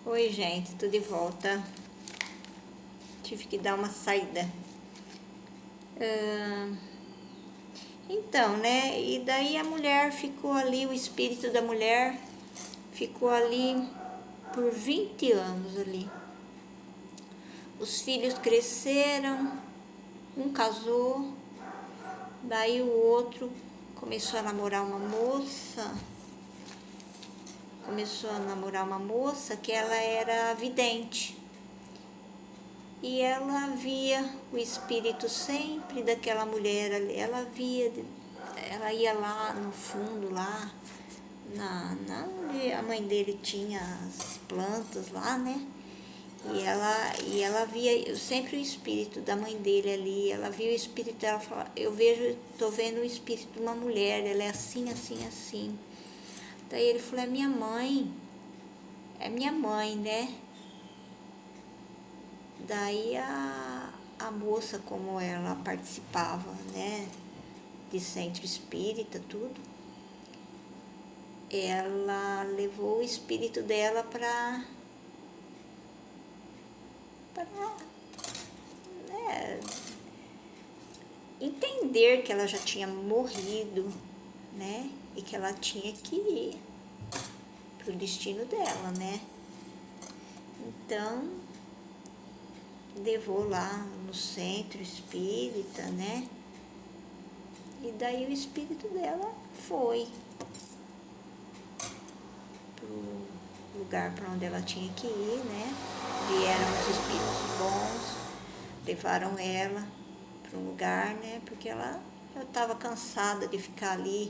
Oi, gente, tô de volta. Tive que dar uma saída. Então, né? E daí a mulher ficou ali, o espírito da mulher ficou ali por 20 anos ali. Os filhos cresceram, um casou, daí o outro começou a namorar uma moça. Que ela era vidente. E ela via o espírito sempre daquela mulher ali. Ela ia lá no fundo, lá, onde a mãe dele tinha as plantas lá, né? E ela via sempre o espírito da mãe dele ali. Ela via o espírito dela, falava, tô vendo o espírito de uma mulher, ela é assim, assim, assim. Daí ele falou, é minha mãe, né? Daí a moça, como ela participava, né, de centro espírita, tudo, ela levou o espírito dela para né, entender que ela já tinha morrido, né, e que ela tinha que ir pro destino dela, né. Então, levou lá no centro espírita, né, e daí o espírito dela foi pro lugar para onde ela tinha que ir, né? Vieram os espíritos bons, levaram ela para um lugar, né? Porque ela já estava cansada de ficar ali,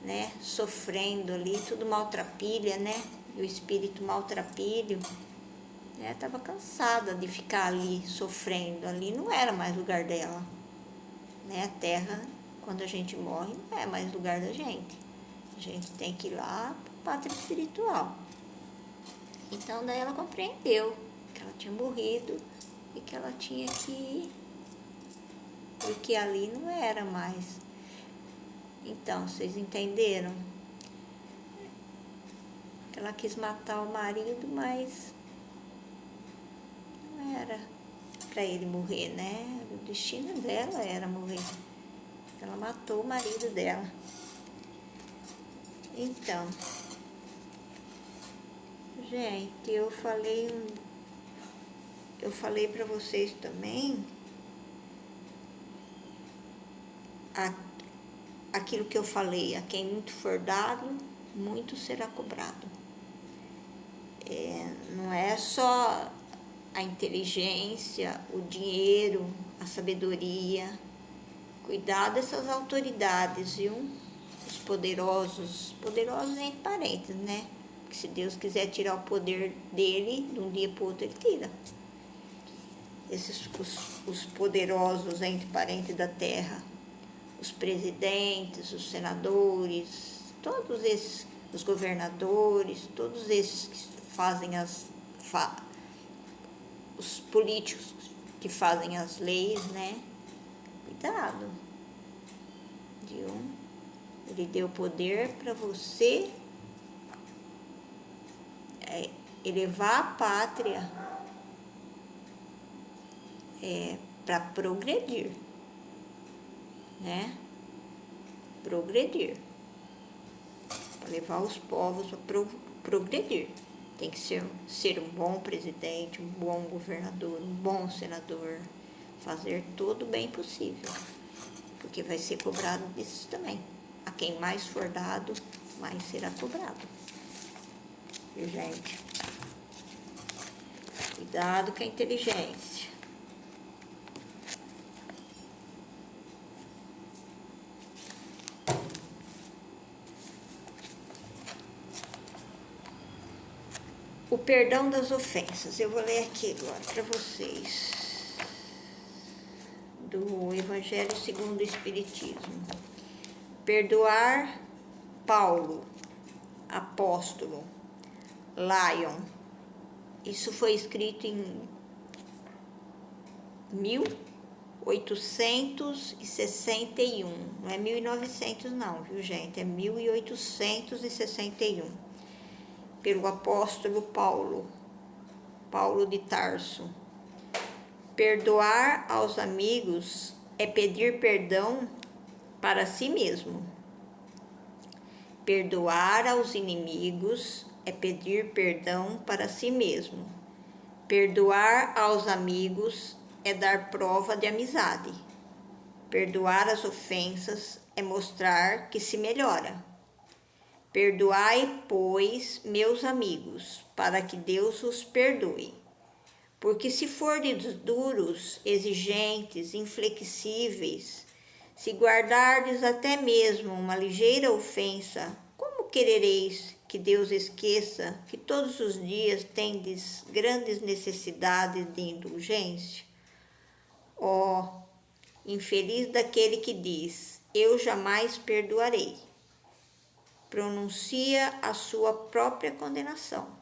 né? Sofrendo ali, tudo maltrapilha, né? E o espírito maltrapilho, né? Estava cansada de ficar ali sofrendo, ali não era mais lugar dela, né? A terra, quando a gente morre, não é mais lugar da gente. A gente tem que ir lá para a pátria espiritual. Então daí ela compreendeu que ela tinha morrido e que ela tinha que ir, porque ali não era mais. Então, vocês entenderam? Ela quis matar o marido, mas não era para ele morrer, né? O destino dela era morrer. Ela matou o marido dela. Então, gente, eu falei para vocês também aquilo que eu falei, a quem muito for dado, muito será cobrado. Não é só a inteligência, o dinheiro, a sabedoria. Cuidar dessas autoridades, viu? Os poderosos entre parênteses, né? Porque se Deus quiser tirar o poder dele, de um dia para o outro ele tira. Os poderosos entre parênteses da terra, os presidentes, os senadores, todos esses, os governadores, todos esses que fazem os políticos que fazem as leis, né? Cuidado, viu? Ele deu poder para você elevar a pátria para progredir, né? Progredir. Para levar os povos a progredir. Tem que ser um bom presidente, um bom governador, um bom senador. Fazer todo o bem possível. Porque vai ser cobrado disso também. A quem mais for dado, mais será cobrado. Viu, gente? Cuidado com a inteligência. O perdão das ofensas. Eu vou ler aqui agora para vocês. Do Evangelho segundo o Espiritismo. Perdoar Paulo, apóstolo, Lion. Isso foi escrito em 1861. Não é 1900 não, viu, gente? É 1861. pelo apóstolo Paulo de Tarso. Perdoar aos amigos é pedir perdão para si mesmo. Perdoar aos inimigos é pedir perdão para si mesmo. Perdoar aos amigos é dar prova de amizade. Perdoar as ofensas é mostrar que se melhora. Perdoai, pois, meus amigos, para que Deus os perdoe. Porque se fordes duros, exigentes, inflexíveis, se guardardes até mesmo uma ligeira ofensa, como querereis que Deus esqueça que todos os dias tendes grandes necessidades de indulgência? Ó, infeliz daquele que diz, eu jamais perdoarei. Pronuncia a sua própria condenação.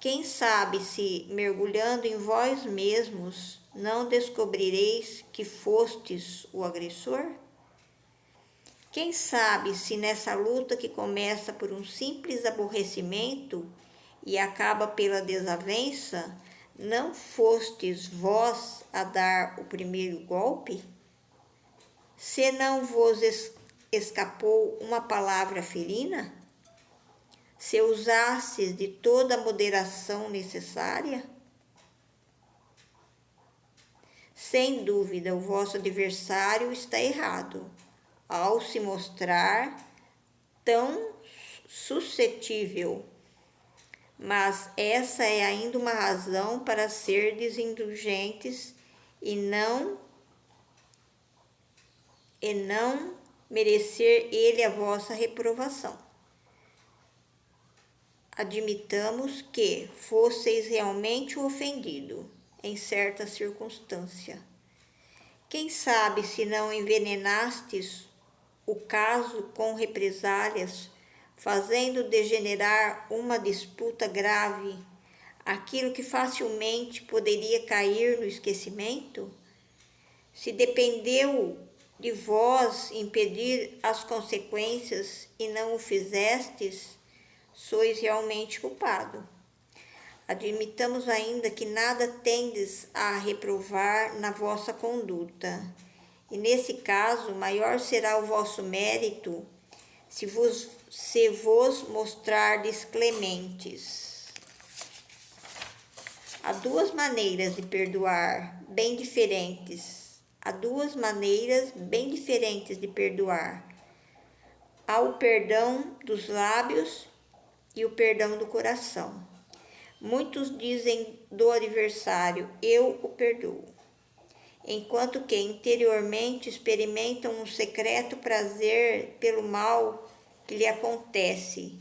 Quem sabe se, mergulhando em vós mesmos, não descobrireis que fostes o agressor? Quem sabe se nessa luta que começa por um simples aborrecimento e acaba pela desavença, não fostes vós a dar o primeiro golpe? Se não vos escapou uma palavra ferina? Se usastes de toda a moderação necessária? Sem dúvida, o vosso adversário está errado ao se mostrar tão suscetível, mas essa é ainda uma razão para serdes indulgentes e não merecer ele a vossa reprovação. Admitamos que fosseis realmente o ofendido em certa circunstância. Quem sabe se não envenenastes o caso com represálias, fazendo degenerar uma disputa grave, aquilo que facilmente poderia cair no esquecimento? Se dependeu de vós impedir as consequências e não o fizestes, sois realmente culpado. Admitamos ainda que nada tendes a reprovar na vossa conduta, e nesse caso maior será o vosso mérito se vos mostrardes clementes. Há duas maneiras de perdoar, bem diferentes. Há duas maneiras bem diferentes de perdoar. Há o perdão dos lábios e o perdão do coração. Muitos dizem do adversário, eu o perdoo, enquanto que interiormente experimentam um secreto prazer pelo mal que lhe acontece,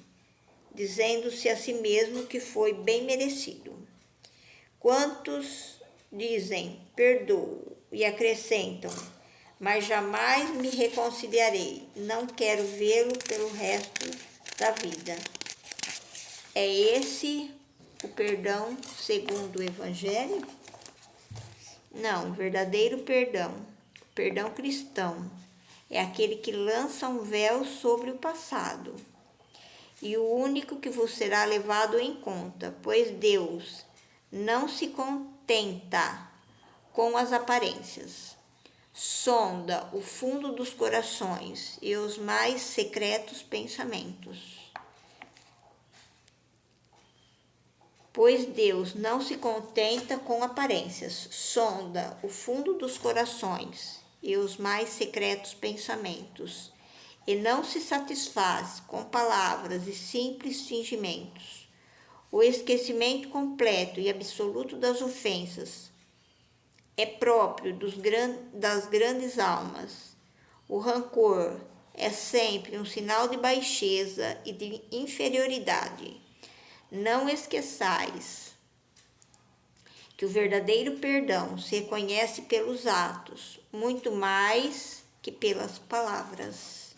dizendo-se a si mesmo que foi bem merecido. Quantos dizem, perdoo, e acrescentam, mas jamais me reconciliarei, não quero vê-lo pelo resto da vida. É esse o perdão segundo o Evangelho? Não, o verdadeiro perdão, o perdão cristão, é aquele que lança um véu sobre o passado e o único que vos será levado em conta, pois Deus não se contenta com as aparências. Sonda o fundo dos corações e os mais secretos pensamentos. Pois Deus não se contenta com aparências, sonda o fundo dos corações e os mais secretos pensamentos, e não se satisfaz com palavras e simples fingimentos. O esquecimento completo e absoluto das ofensas é próprio das grandes almas. O rancor é sempre um sinal de baixeza e de inferioridade. Não esqueçais que o verdadeiro perdão se reconhece pelos atos, muito mais que pelas palavras.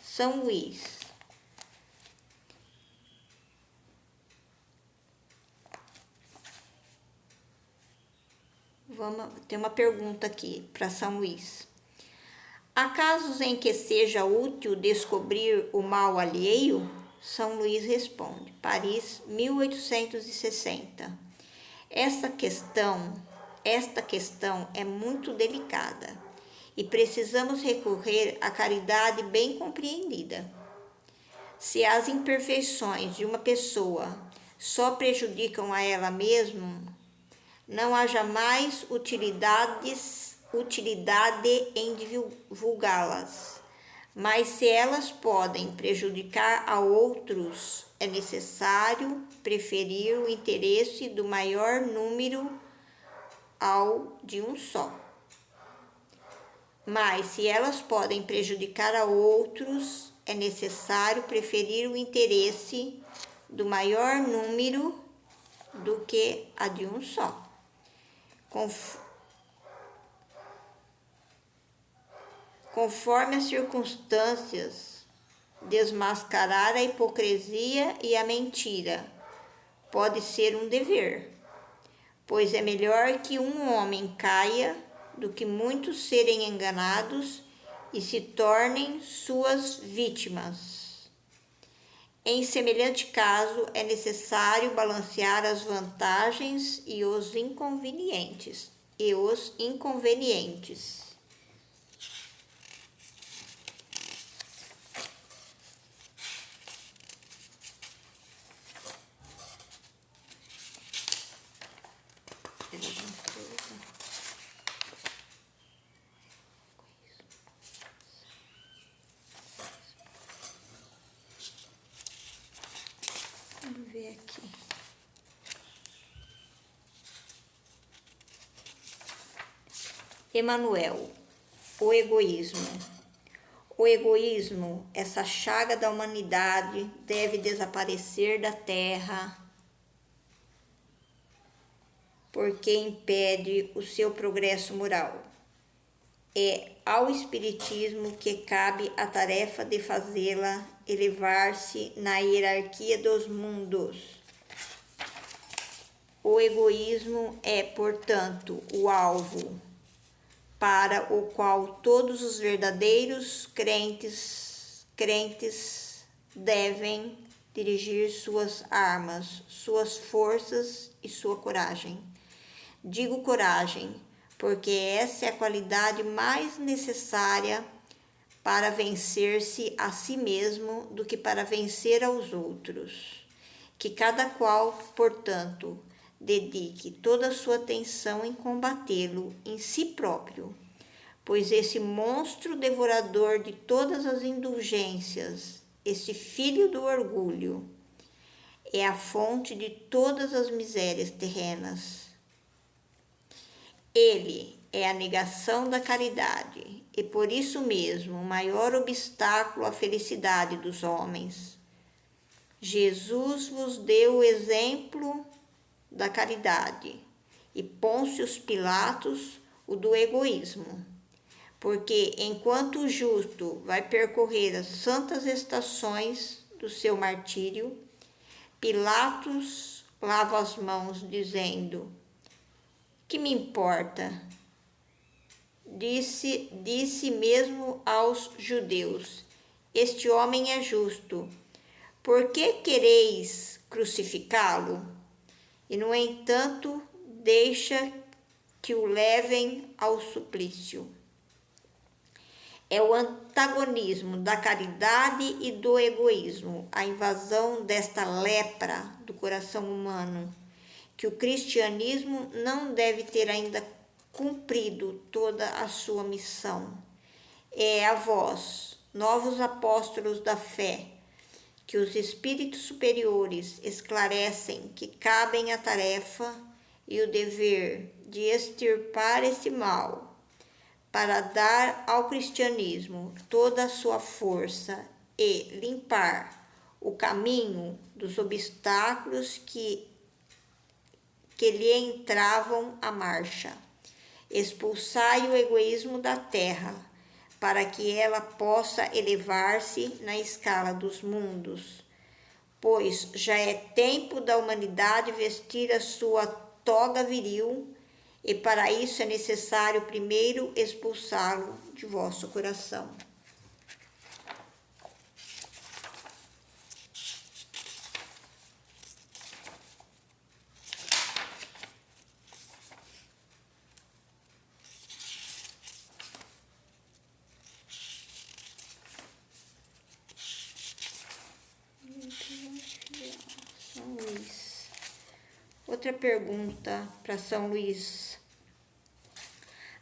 São Luís. Tem uma pergunta aqui para São Luís. Há casos em que seja útil descobrir o mal alheio? São Luís responde, Paris, 1860. Esta questão é muito delicada e precisamos recorrer à caridade bem compreendida. Se as imperfeições de uma pessoa só prejudicam a ela mesma, não há jamais utilidade em divulgá-las. Mas se elas podem prejudicar a outros, é necessário preferir o interesse do maior número ao de um só. Mas se elas podem prejudicar a outros, é necessário preferir o interesse do maior número do que a de um só. Conforme as circunstâncias, desmascarar a hipocrisia e a mentira pode ser um dever, pois é melhor que um homem caia do que muitos serem enganados e se tornem suas vítimas. Em semelhante caso, é necessário balancear as vantagens e os inconvenientes. Vamos ver aqui. Emmanuel, o egoísmo. O egoísmo, essa chaga da humanidade, deve desaparecer da terra, porque impede o seu progresso moral. É ao Espiritismo que cabe a tarefa de fazê-la elevar-se na hierarquia dos mundos. O egoísmo é, portanto, o alvo para o qual todos os verdadeiros crentes devem dirigir suas armas, suas forças e sua coragem. Digo coragem, porque essa é a qualidade mais necessária para vencer-se a si mesmo do que para vencer aos outros. Que cada qual, portanto, dedique toda a sua atenção em combatê-lo em si próprio, pois esse monstro devorador de todas as indulgências, esse filho do orgulho, é a fonte de todas as misérias terrenas. Ele é a negação da caridade e por isso mesmo o maior obstáculo à felicidade dos homens. Jesus vos deu o exemplo da caridade e Pôncio Pilatos o do egoísmo, porque enquanto o justo vai percorrer as santas estações do seu martírio, Pilatos lava as mãos dizendo: que me importa? Disse mesmo aos judeus: este homem é justo, por que quereis crucificá-lo? E, no entanto, deixa que o levem ao suplício. É o antagonismo da caridade e do egoísmo, a invasão desta lepra do coração humano, que o cristianismo não deve ter ainda cumprido toda a sua missão. É a vós, novos apóstolos da fé, que os espíritos superiores esclarecem que cabem a tarefa e o dever de extirpar esse mal, para dar ao cristianismo toda a sua força e limpar o caminho dos obstáculos que lhe entravam a marcha. Expulsai o egoísmo da terra, para que ela possa elevar-se na escala dos mundos, pois já é tempo da humanidade vestir a sua toga viril e para isso é necessário primeiro expulsá-lo de vosso coração. São Luís. Outra pergunta para São Luís.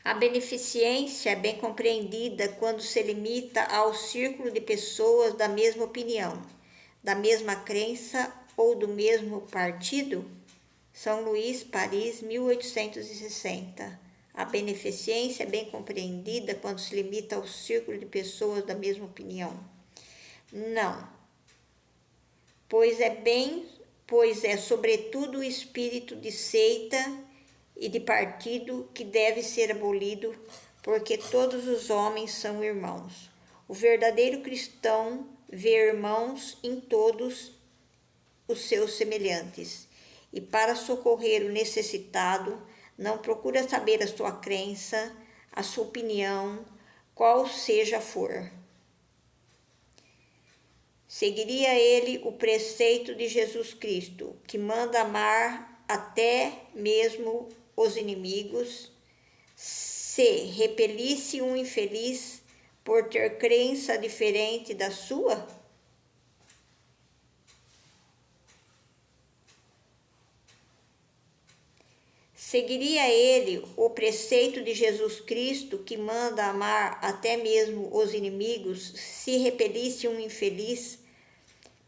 A beneficência é bem compreendida quando se limita ao círculo de pessoas da mesma opinião, da mesma crença ou do mesmo partido? São Luís, Paris, 1860. A beneficência é bem compreendida quando se limita ao círculo de pessoas da mesma opinião. Não, pois é sobretudo o espírito de seita e de partido que deve ser abolido, porque todos os homens são irmãos. O verdadeiro cristão vê irmãos em todos os seus semelhantes, e para socorrer o necessitado, não procura saber a sua crença, a sua opinião, qual seja for. Seguiria ele o preceito de Jesus Cristo, que manda amar até mesmo os inimigos, se repelisse um infeliz por ter crença diferente da sua? Seguiria ele o preceito de Jesus Cristo, que manda amar até mesmo os inimigos, se repelisse um infeliz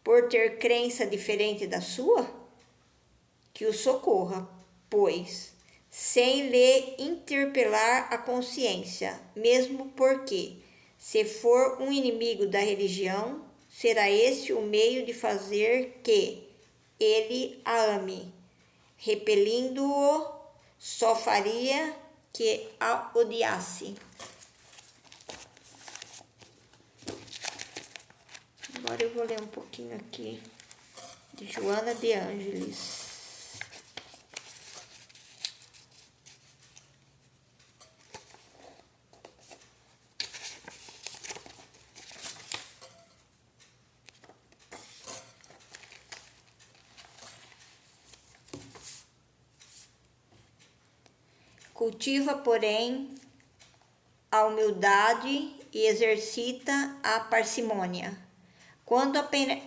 por ter crença diferente da sua? Que o socorra, pois, sem lhe interpelar a consciência, mesmo porque, se for um inimigo da religião, será esse o meio de fazer que ele a ame. Repelindo-o, só faria que a odiasse. Agora eu vou ler um pouquinho aqui de Joana de Ângeles. Cultiva, porém, a humildade e exercita a parcimônia. Quando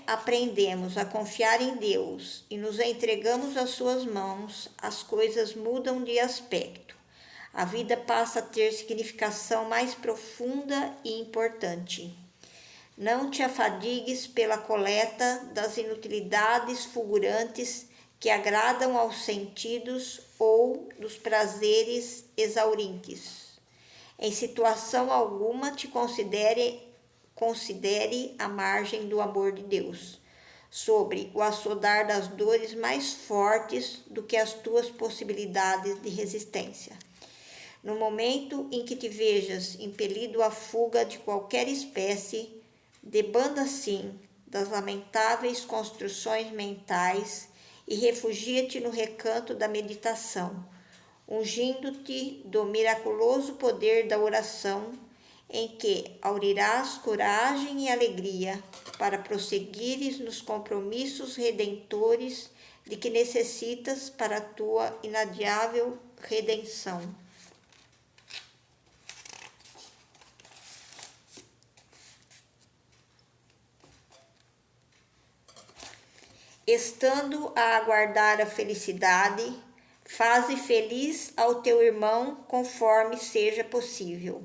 aprendemos a confiar em Deus e nos entregamos às suas mãos, as coisas mudam de aspecto. A vida passa a ter significação mais profunda e importante. Não te afadigues pela coleta das inutilidades fulgurantes que agradam aos sentidos ou dos prazeres exaurintes. Em situação alguma te considere à margem do amor de Deus, sobre o açodar das dores mais fortes do que as tuas possibilidades de resistência. No momento em que te vejas impelido à fuga de qualquer espécie, debanda assim das lamentáveis construções mentais e refugia-te no recanto da meditação, ungindo-te do miraculoso poder da oração, em que aurirás coragem e alegria para prosseguires nos compromissos redentores de que necessitas para a tua inadiável redenção. Estando a aguardar a felicidade, faze feliz ao teu irmão conforme seja possível.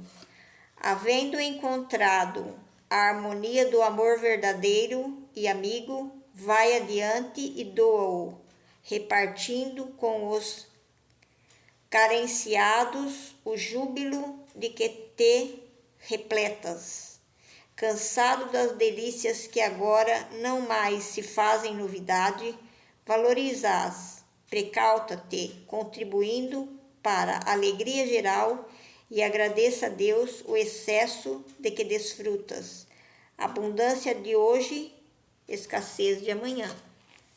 Havendo encontrado a harmonia do amor verdadeiro e amigo, vai adiante e doa-o, repartindo com os carenciados o júbilo de que te repletas. Cansado das delícias que agora não mais se fazem novidade, valoriza-as, precauta-te, contribuindo para a alegria geral, e agradeça a Deus o excesso de que desfrutas. Abundância de hoje, escassez de amanhã.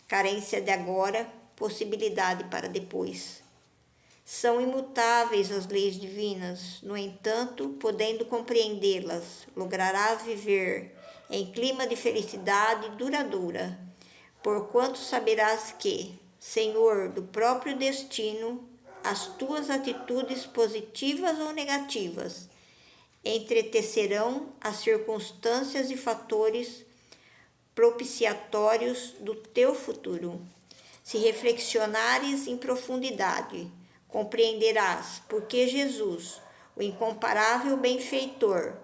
Carência de agora, possibilidade para depois. São imutáveis as leis divinas, no entanto, podendo compreendê-las, lograrás viver em clima de felicidade duradoura, porquanto saberás que, Senhor do próprio destino, as tuas atitudes positivas ou negativas entretecerão as circunstâncias e fatores propiciatórios do teu futuro. Se reflexionares em profundidade, compreenderás porque Jesus, o incomparável benfeitor,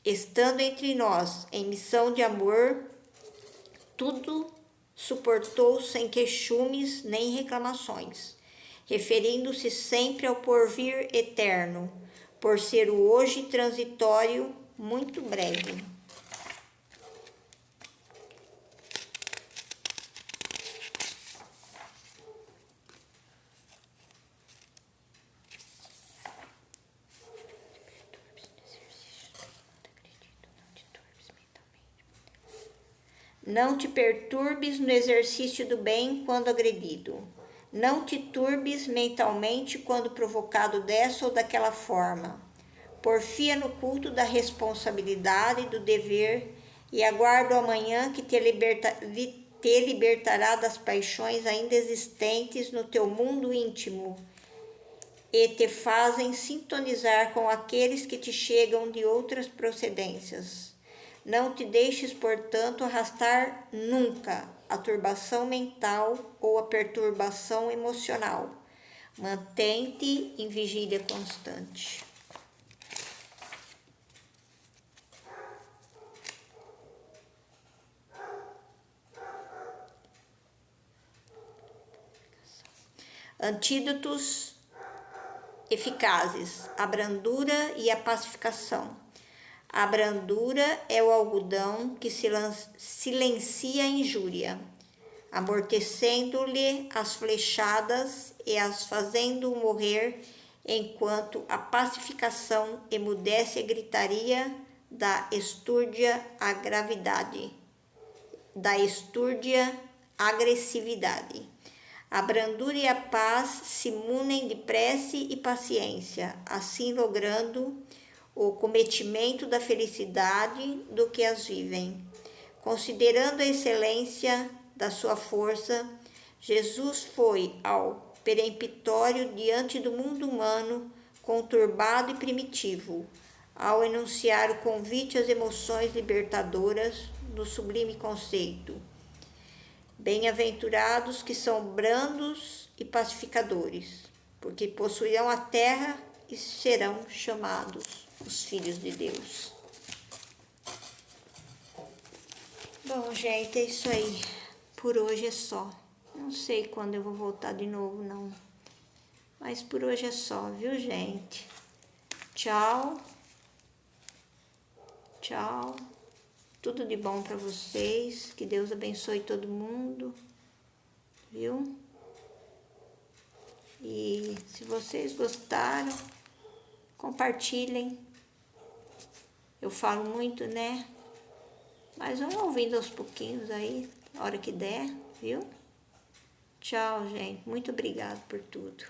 estando entre nós em missão de amor, tudo suportou sem queixumes nem reclamações, referindo-se sempre ao porvir eterno, por ser o hoje transitório muito breve. Não te perturbes no exercício do bem quando agredido. Não te turbes mentalmente quando provocado dessa ou daquela forma. Porfia no culto da responsabilidade e do dever e aguarda o amanhã que te libertará das paixões ainda existentes no teu mundo íntimo e te fazem sintonizar com aqueles que te chegam de outras procedências. Não te deixes, portanto, arrastar nunca a turbação mental ou a perturbação emocional. Mantém-te em vigília constante. Antídotos eficazes: a brandura e a pacificação. A brandura é o algodão que silencia a injúria, amortecendo-lhe as flechadas e as fazendo morrer, enquanto a pacificação emudece a gritaria da estúrdia agressividade. A brandura e a paz se munem de prece e paciência, assim logrando o cometimento da felicidade do que as vivem. Considerando a excelência da sua força, Jesus foi ao peremptório diante do mundo humano conturbado e primitivo, ao enunciar o convite às emoções libertadoras do sublime conceito. Bem-aventurados que são brandos e pacificadores, porque possuirão a terra e serão chamados os filhos de Deus. Bom, gente, é isso aí. Por hoje é só. Não sei quando eu vou voltar de novo, não. Mas por hoje é só, viu, gente? Tchau. Tchau. Tudo de bom para vocês. Que Deus abençoe todo mundo. Viu? E se vocês gostaram, compartilhem. Eu falo muito, né? Mas vamos ouvindo aos pouquinhos aí, a hora que der, viu? Tchau, gente. Muito obrigada por tudo.